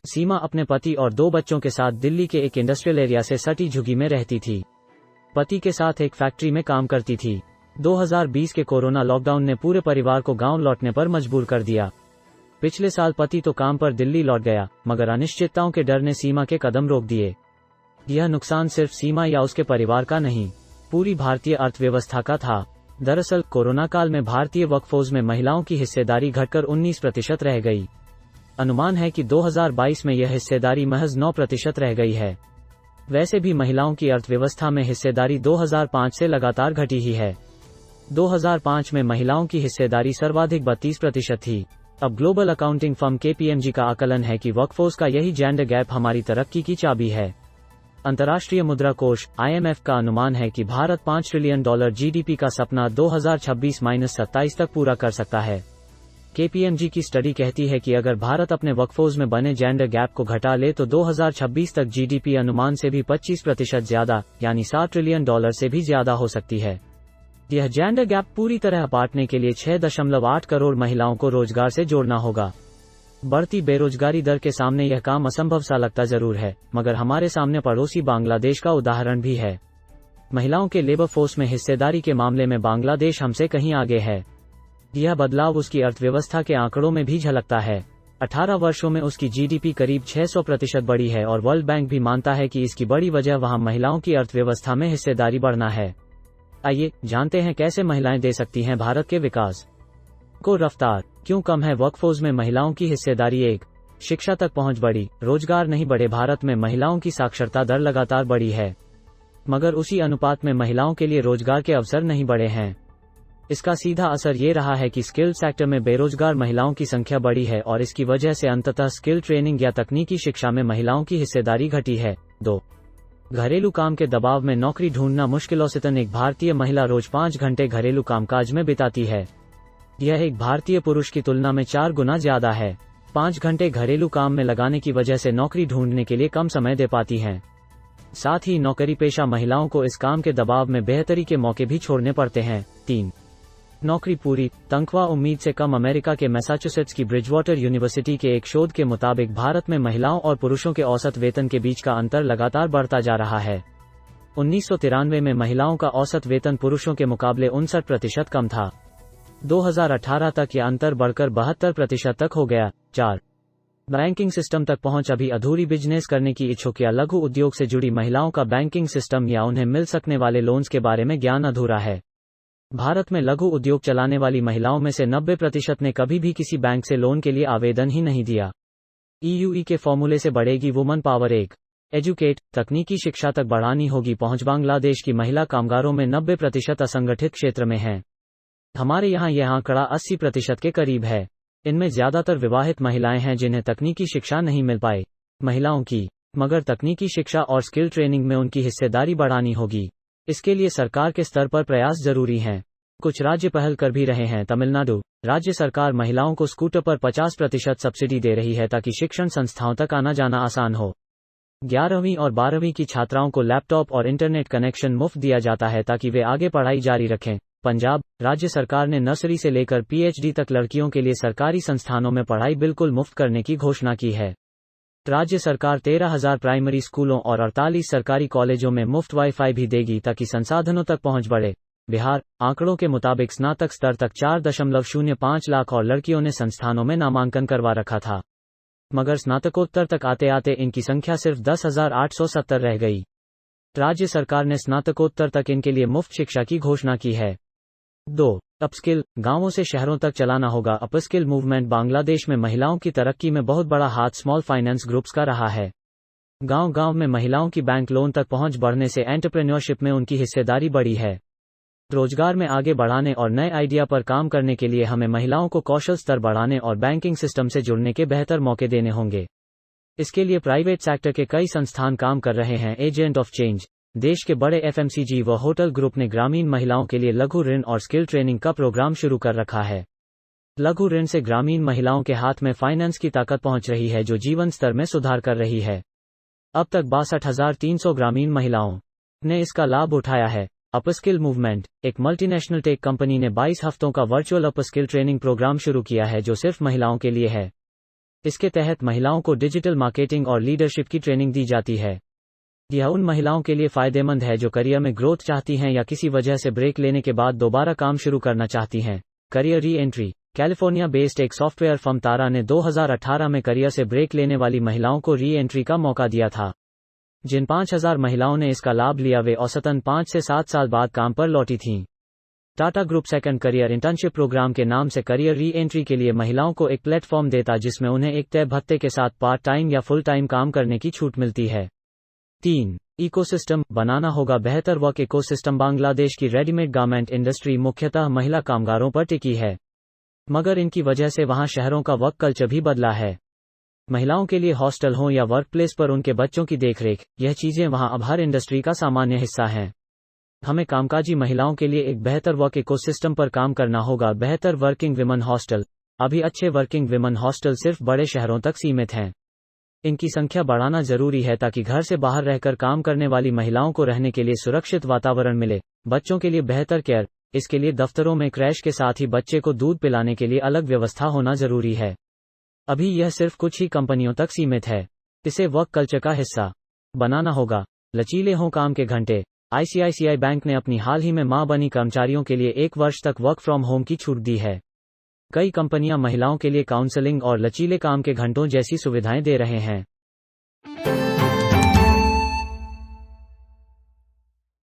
सीमा अपने पति और 2 बच्चों के साथ दिल्ली के एक इंडस्ट्रियल एरिया से सटी झुग्गी में रहती थी। पति के साथ एक फैक्ट्री में काम करती थी। 2020 के कोरोना लॉकडाउन ने पूरे परिवार को गांव लौटने पर मजबूर कर दिया। पिछले साल पति तो काम पर दिल्ली लौट गया, मगर अनिश्चितताओं के डर ने सीमा के कदम रोक दिए। यह नुकसान सिर्फ सीमा या उसके परिवार का नहीं, पूरी भारतीय अर्थव्यवस्था का था। दरअसल कोरोना काल में भारतीय वर्कफोर्स में महिलाओं की हिस्सेदारी घटकर 19% रह गई। अनुमान है कि 2022 में यह हिस्सेदारी महज 9% रह गई है। वैसे भी महिलाओं की अर्थव्यवस्था में हिस्सेदारी 2005 से लगातार घटी ही है। 2005 में महिलाओं की हिस्सेदारी सर्वाधिक 32% थी। अब ग्लोबल अकाउंटिंग फर्म KPMG का आकलन है कि वर्कफोर्स का यही जेंडर गैप हमारी तरक्की की चाबी है। अंतर्राष्ट्रीय मुद्रा कोष IMF का अनुमान है कि भारत $5 ट्रिलियन GDP का सपना 2026-27 तक पूरा कर सकता है। KPMG की स्टडी कहती है कि अगर भारत अपने वर्कफोर्स में बने जेंडर गैप को घटा ले तो 2026 तक GDP अनुमान से भी 25% ज्यादा, यानी $7 ट्रिलियन से भी ज्यादा हो सकती है। यह जेंडर गैप पूरी तरह पाटने के लिए 6.8 करोड़ महिलाओं को रोजगार से जोड़ना होगा। बढ़ती बेरोजगारी दर के सामने यह काम असंभव सा लगता जरूर है, मगर हमारे सामने पड़ोसी बांग्लादेश का उदाहरण भी है। महिलाओं के लेबर फोर्स में हिस्सेदारी के मामले में बांग्लादेश हमसे कहीं आगे है। यह बदलाव उसकी अर्थव्यवस्था के आंकड़ों में भी झलकता है। 18 वर्षों में उसकी GDP करीब 600% बढ़ी है और वर्ल्ड बैंक भी मानता है कि इसकी बड़ी वजह वहां महिलाओं की अर्थव्यवस्था में हिस्सेदारी बढ़ना है। आइए जानते हैं कैसे महिलाएं दे सकती हैं भारत के विकास को रफ्तार। क्यों कम है वर्कफोर्स में महिलाओं की हिस्सेदारी? 1. शिक्षा तक पहुंच बढ़ी, रोजगार नहीं बढ़े। भारत में महिलाओं की साक्षरता दर लगातार बढ़ी है, मगर उसी अनुपात में महिलाओं के लिए रोजगार के अवसर नहीं बढ़े हैं। इसका सीधा असर ये रहा है कि स्किल्ड सेक्टर में बेरोजगार महिलाओं की संख्या बढ़ी है और इसकी वजह से अंततः स्किल ट्रेनिंग या तकनीकी शिक्षा में महिलाओं की हिस्सेदारी घटी है। 2. घरेलू काम के दबाव में नौकरी ढूंढना मुश्किल। औसतन एक भारतीय महिला रोज 5 घंटे घरेलू कामकाज में बिताती है। यह एक भारतीय पुरुष की तुलना में 4 गुना ज्यादा है। 5 घंटे घरेलू काम में लगाने की वजह से नौकरी ढूंढने के लिए कम समय दे पाती हैं। साथ ही नौकरी पेशा महिलाओं को इस काम के दबाव में बेहतरी के मौके भी छोड़ने पड़ते हैं। 3. नौकरी पूरी तनख्वाह उम्मीद से कम। अमेरिका के मैसाचुसेट्स की ब्रिजवाटर यूनिवर्सिटी के एक शोध के मुताबिक भारत में महिलाओं और पुरुषों के औसत वेतन के बीच का अंतर लगातार बढ़ता जा रहा है। 1993 में महिलाओं का औसत वेतन पुरुषों के मुकाबले 59% कम था। 2018 तक यह अंतर बढ़कर 72% तक हो गया। 4. बैंकिंग सिस्टम तक पहुंच अभी अधूरी। बिजनेस करने की इच्छुक या लघु उद्योग से जुड़ी महिलाओं का बैंकिंग सिस्टम या उन्हें मिल सकने वाले लोन्स के बारे में ज्ञान अधूरा है। भारत में लघु उद्योग चलाने वाली महिलाओं में से 90% ने कभी भी किसी बैंक से लोन के लिए आवेदन ही नहीं दिया। EUE के फॉर्मूले से बढ़ेगी वुमन पावर। 1. एजुकेट तकनीकी शिक्षा तक बढ़ानी होगी पहुंच। बांग्लादेश की महिला कामगारों में 90% असंगठित क्षेत्र में हैं। हमारे यहाँ यह आंकड़ा 80% के करीब है। इनमें ज्यादातर विवाहित महिलाएं हैं जिन्हें तकनीकी शिक्षा नहीं मिल पाए। महिलाओं की मगर तकनीकी शिक्षा और स्किल ट्रेनिंग में उनकी हिस्सेदारी बढ़ानी होगी। इसके लिए सरकार के स्तर पर प्रयास जरूरी हैं। कुछ राज्य पहल कर भी रहे हैं। तमिलनाडु राज्य सरकार महिलाओं को स्कूटर पर 50% सब्सिडी दे रही है ताकि शिक्षण संस्थाओं तक आना जाना आसान हो। 11वीं और 12वीं की छात्राओं को लैपटॉप और इंटरनेट कनेक्शन मुफ्त दिया जाता है ताकि वे आगे पढ़ाई जारी रखें। पंजाब राज्य सरकार ने नर्सरी से लेकर PhD तक लड़कियों के लिए सरकारी संस्थानों में पढ़ाई बिल्कुल मुफ्त करने की घोषणा की है। राज्य सरकार 13,000 प्राइमरी स्कूलों और 48 सरकारी कॉलेजों में मुफ्त वाईफाई भी देगी ताकि संसाधनों तक पहुंच बढ़े। बिहार आंकड़ों के मुताबिक स्नातक स्तर तक 4.05 लाख और लड़कियों ने संस्थानों में नामांकन करवा रखा था, मगर स्नातकोत्तर तक आते आते इनकी संख्या सिर्फ 10,870 रह गई। राज्य सरकार ने स्नातकोत्तर तक इनके लिए मुफ्त शिक्षा की घोषणा की है। 2. अपस्किल गांवों से शहरों तक चलाना होगा। अपस्किल मूवमेंट बांग्लादेश में महिलाओं की तरक्की में बहुत बड़ा हाथ स्मॉल फाइनेंस ग्रुप्स का रहा है। गांव-गांव में महिलाओं की बैंक लोन तक पहुंच बढ़ने से एंटरप्रेन्योरशिप में उनकी हिस्सेदारी बढ़ी है। रोजगार में आगे बढ़ाने और नए आइडिया पर काम करने के लिए हमें महिलाओं को कौशल स्तर बढ़ाने और बैंकिंग सिस्टम से जुड़ने के बेहतर मौके देने होंगे। इसके लिए प्राइवेट सेक्टर के कई संस्थान काम कर रहे हैं। एजेंट ऑफ चेंज देश के बड़े FMCG व होटल ग्रुप ने ग्रामीण महिलाओं के लिए लघु ऋण और स्किल ट्रेनिंग का प्रोग्राम शुरू कर रखा है। लघु ऋण से ग्रामीण महिलाओं के हाथ में फाइनेंस की ताकत पहुंच रही है जो जीवन स्तर में सुधार कर रही है। अब तक 62,300 ग्रामीण महिलाओं ने इसका लाभ उठाया है। अपस्किल मूवमेंट एक मल्टीनेशनल टेक कंपनी ने 22 हफ्तों का वर्चुअल अपस्किल ट्रेनिंग प्रोग्राम शुरू किया है जो सिर्फ महिलाओं के लिए है। इसके तहत महिलाओं को डिजिटल मार्केटिंग और लीडरशिप की ट्रेनिंग दी जाती है। यह उन महिलाओं के लिए फायदेमंद है जो करियर में ग्रोथ चाहती हैं या किसी वजह से ब्रेक लेने के बाद दोबारा काम शुरू करना चाहती हैं। Career re entry. California based एक सॉफ्टवेयर फर्म तारा ने 2018 में करियर से ब्रेक लेने वाली महिलाओं को री एंट्री का मौका दिया था। जिन 5000 महिलाओं ने इसका लाभ लिया वे औसतन 5 से 7 साल बाद काम पर लौटी थीं। Tata group second career internship programme के नाम से करियर री एंट्री के लिए महिलाओं को एक प्लेटफॉर्म देता जिसमें उन्हें एक तय भत्ते के साथ पार्ट टाइम या फुल टाइम काम करने की छूट मिलती है। 3. इकोसिस्टम बनाना होगा बेहतर वर्क इकोसिस्टम। बांग्लादेश की रेडीमेड गारमेंट इंडस्ट्री मुख्यतः महिला कामगारों पर टिकी है, मगर इनकी वजह से वहां शहरों का वर्क कल्चर भी बदला है। महिलाओं के लिए हॉस्टल हो या वर्कप्लेस पर उनके बच्चों की देखरेख, यह चीजें वहां अब हर इंडस्ट्री का सामान्य हिस्सा हैं। हमें कामकाजी महिलाओं के लिए एक बेहतर वर्क इकोसिस्टम पर काम करना होगा। बेहतर वर्किंग विमेन हॉस्टल। अभी अच्छे वर्किंग विमेन हॉस्टल सिर्फ बड़े शहरों तक सीमित हैं। इनकी संख्या बढ़ाना जरूरी है ताकि घर से बाहर रहकर काम करने वाली महिलाओं को रहने के लिए सुरक्षित वातावरण मिले। बच्चों के लिए बेहतर केयर। इसके लिए दफ्तरों में क्रैश के साथ ही बच्चे को दूध पिलाने के लिए अलग व्यवस्था होना जरूरी है। अभी यह सिर्फ कुछ ही कंपनियों तक सीमित है। इसे वर्क कल्चर का हिस्सा बनाना होगा। लचीले हों काम के घंटे। आईसीआईसीआई बैंक ने अपनी हाल ही में मां बनी कर्मचारियों के लिए 1 वर्ष तक वर्क फ्रॉम होम की छूट दी है। कई कंपनियां महिलाओं के लिए काउंसलिंग और लचीले काम के घंटों जैसी सुविधाएं दे रहे हैं।